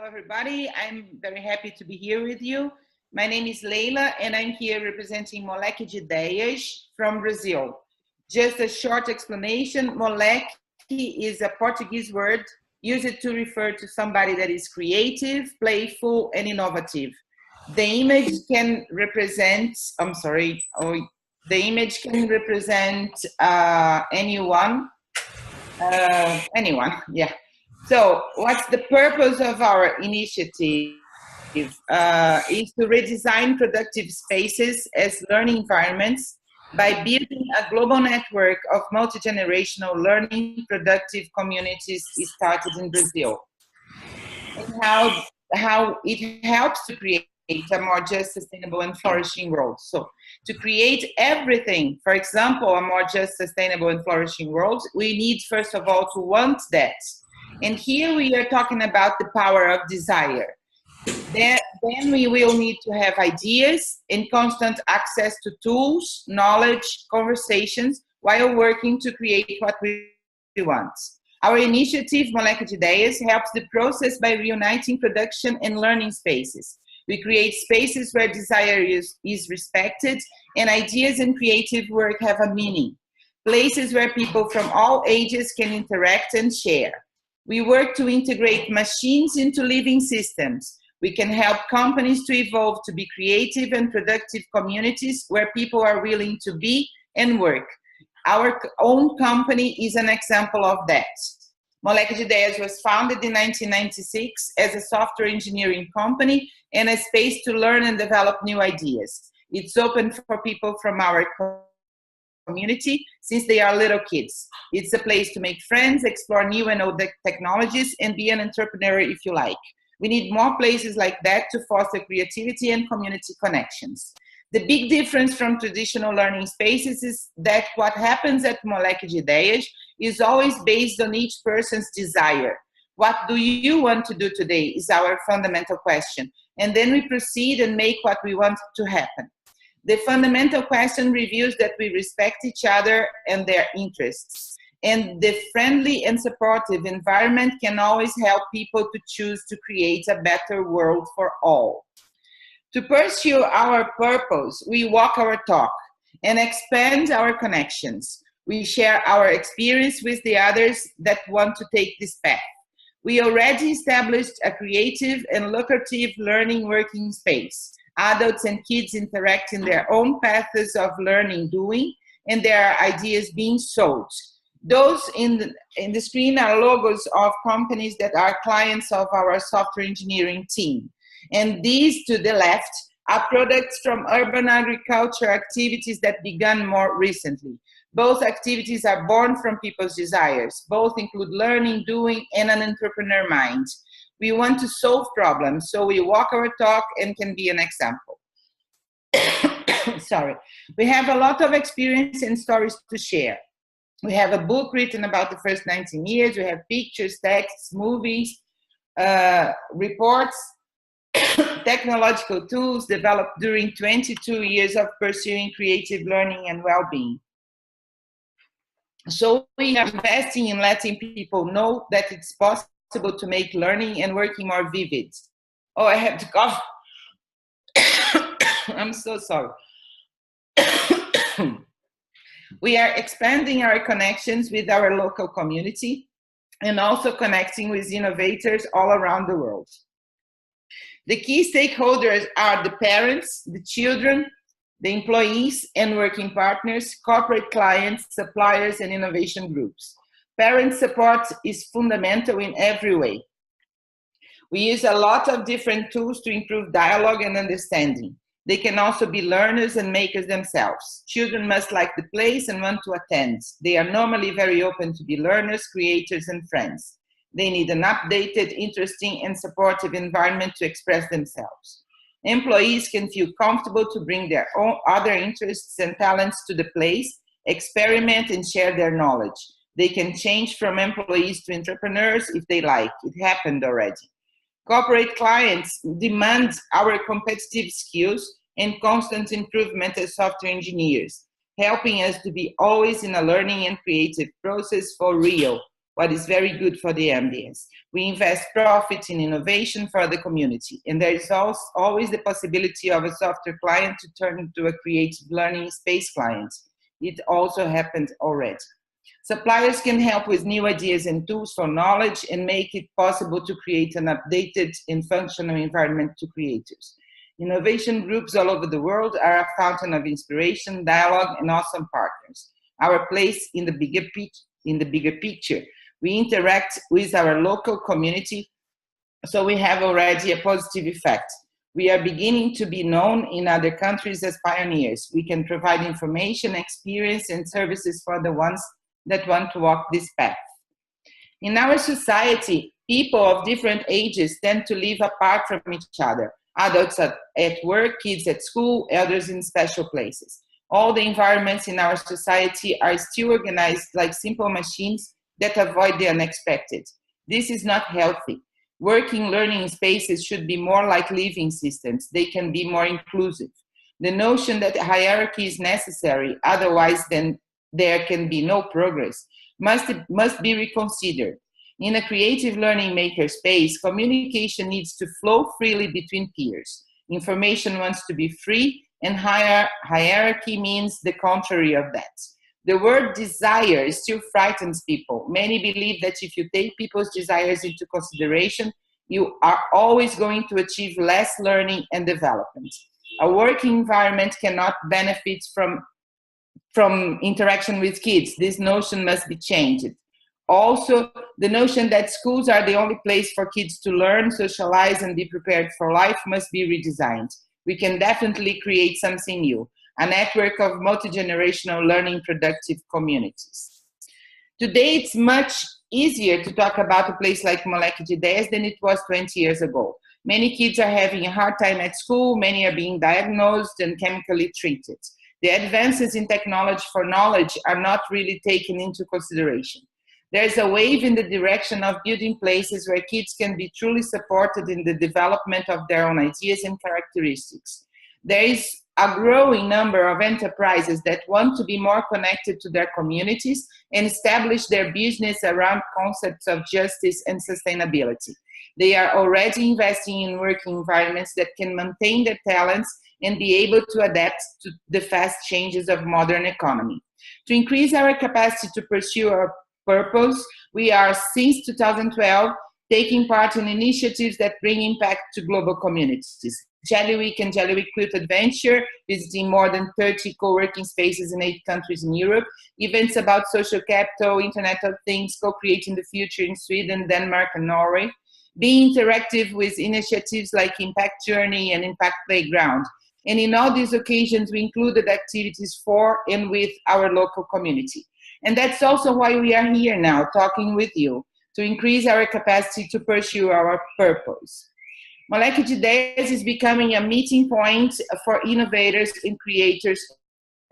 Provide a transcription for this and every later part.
Hello, everybody. I'm very happy to be here with you. My name is Leila, and I'm here representing Moleque de Ideias from Brazil. Just a short explanation, moleque is a Portuguese word used to refer to somebody that is creative, playful, and innovative. The image can represent, anyone, yeah. So what's the purpose of our initiative? Is to redesign productive spaces as learning environments by building a global network of multi-generational learning productive communities started in Brazil. And how it helps to create a more just, sustainable, and flourishing world. So to create everything, for example, a more just, sustainable, and flourishing world, we need, first of all, to want that. And here we are talking about the power of desire. Then we will need to have ideas and constant access to tools, knowledge, conversations, while working to create what we want. Our initiative, Moleque de Ideias, helps the process by reuniting production and learning spaces. We create spaces where desire is respected and ideas and creative work have a meaning. Places where people from all ages can interact and share. We work to integrate machines into living systems. We can help companies to evolve to be creative and productive communities where people are willing to be and work. Our own company is an example of that. Moleque de Ideias was founded in 1996 as a software engineering company and a space to learn and develop new ideas. It's open for people from our community since they are little kids. It's a place to make friends, explore new and old technologies, and be an entrepreneur if you like. We need more places like that to foster creativity and community connections. The big difference from traditional learning spaces is that what happens at Moleque de Ideias is always based on each person's desire. What do you want to do today is our fundamental question. And then we proceed and make what we want to happen. The fundamental question reveals that we respect each other and their interests. And the friendly and supportive environment can always help people to choose to create a better world for all. To pursue our purpose, we walk our talk and expand our connections. We share our experience with the others that want to take this path. We already established a creative and lucrative learning working space. Adults and kids interact in their own paths of learning doing, and there are ideas being sold. Those in the screen are logos of companies that are clients of our software engineering team. And these to the left are products from urban agriculture activities that began more recently. Both activities are born from people's desires. Both include learning, doing, and an entrepreneur mind. We want to solve problems, so we walk our talk and can be an example. Sorry. We have a lot of experience and stories to share. We have a book written about the first 19 years. We have pictures, texts, movies, reports, technological tools developed during 22 years of pursuing creative learning and well-being. So we are investing in letting people know that it's possible to make learning and working more vivid. Oh, I have to cough. I'm so sorry. We are expanding our connections with our local community and also connecting with innovators all around the world. The key stakeholders are the parents, the children, the employees and working partners, corporate clients, suppliers, and innovation groups. Parent support is fundamental in every way. We use a lot of different tools to improve dialogue and understanding. They can also be learners and makers themselves. Children must like the place and want to attend. They are normally very open to be learners, creators, and friends. They need an updated, interesting, and supportive environment to express themselves. Employees can feel comfortable to bring their own other interests and talents to the place, experiment, and share their knowledge. They can change from employees to entrepreneurs if they like. It happened already. Corporate clients demand our competitive skills and constant improvement as software engineers, helping us to be always in a learning and creative process for real. what is very good for the ambience. We invest profit in innovation for the community, and there is also always the possibility of a software client to turn into a creative learning space client. It also happened already. Suppliers can help with new ideas and tools for knowledge and make it possible to create an updated and functional environment to creators. Innovation groups all over the world are a fountain of inspiration, dialogue, and awesome partners. Our place in the bigger picture. We interact with our local community, so we have already a positive effect. We are beginning to be known in other countries as pioneers. We can provide information, experience, and services for the ones that want to walk this path. In our society, people of different ages tend to live apart from each other. Adults at work, kids at school, elders in special places. All the environments in our society are still organized like simple machines that avoid the unexpected. This is not healthy. Working learning spaces should be more like living systems. They can be more inclusive. The notion that hierarchy is necessary, otherwise then there can be no progress, must be reconsidered. In a creative learning maker space, communication needs to flow freely between peers. Information wants to be free, and hierarchy means the contrary of that. The word desire still frightens people. Many believe that if you take people's desires into consideration, you are always going to achieve less learning and development. A working environment cannot benefit from interaction with kids. This notion must be changed. Also, the notion that schools are the only place for kids to learn, socialize, and be prepared for life must be redesigned. We can definitely create something new, a network of multi-generational learning productive communities. Today, it's much easier to talk about a place like Moleque de Ideias than it was 20 years ago. Many kids are having a hard time at school, many are being diagnosed and chemically treated. The advances in technology for knowledge are not really taken into consideration. There's a wave in the direction of building places where kids can be truly supported in the development of their own ideas and characteristics. There is a growing number of enterprises that want to be more connected to their communities and establish their business around concepts of justice and sustainability. They are already investing in working environments that can maintain their talents and be able to adapt to the fast changes of modern economy. To increase our capacity to pursue our purpose, we are, since 2012, taking part in initiatives that bring impact to global communities. Jelly Week and Jelly Week Quilt Adventure, visiting more than 30 co-working spaces in 8 countries in Europe, events about social capital, Internet of Things, co-creating the future in Sweden, Denmark, and Norway, being interactive with initiatives like Impact Journey and Impact Playground. And in all these occasions, we included activities for and with our local community. And that's also why we are here now, talking with you, to increase our capacity to pursue our purpose. Moleque de Ideias is becoming a meeting point for innovators and creators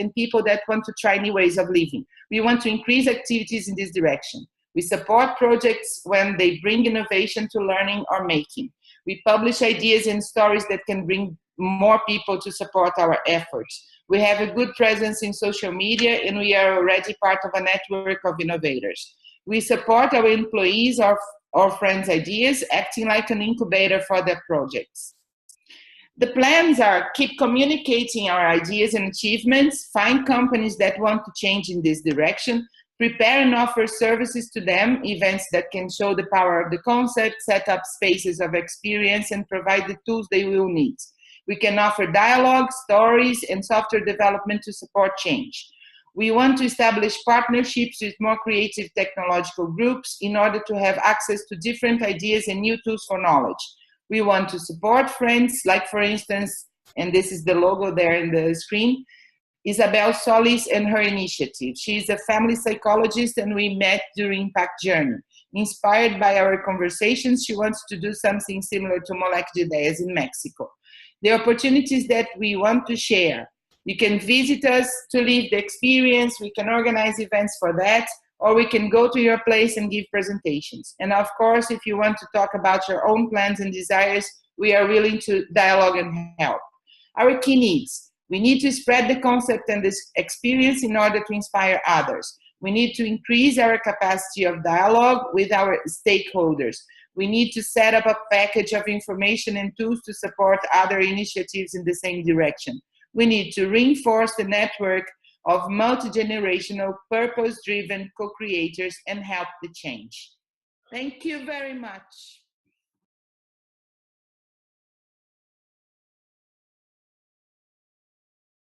and people that want to try new ways of living. We want to increase activities in this direction. We support projects when they bring innovation to learning or making. We publish ideas and stories that can bring more people to support our efforts. We have a good presence in social media, and we are already part of a network of innovators. We support our employees or friends' ideas, acting like an incubator for their projects. The plans are keep communicating our ideas and achievements, find companies that want to change in this direction, prepare and offer services to them, events that can show the power of the concept, set up spaces of experience, and provide the tools they will need. We can offer dialogue, stories, and software development to support change. We want to establish partnerships with more creative technological groups in order to have access to different ideas and new tools for knowledge. We want to support friends, like for instance, and this is the logo there in the screen, Isabel Solis and her initiative. She is a family psychologist and we met during Impact Journey. Inspired by our conversations, she wants to do something similar to Moleque de Ideias in Mexico. The opportunities that we want to share. You can visit us to live the experience, we can organize events for that, or we can go to your place and give presentations. And of course, if you want to talk about your own plans and desires, we are willing to dialogue and help. Our key needs. We need to spread the concept and this experience in order to inspire others. We need to increase our capacity of dialogue with our stakeholders. We need to set up a package of information and tools to support other initiatives in the same direction. We need to reinforce the network of multi-generational, purpose-driven co-creators and help the change. Thank you very much.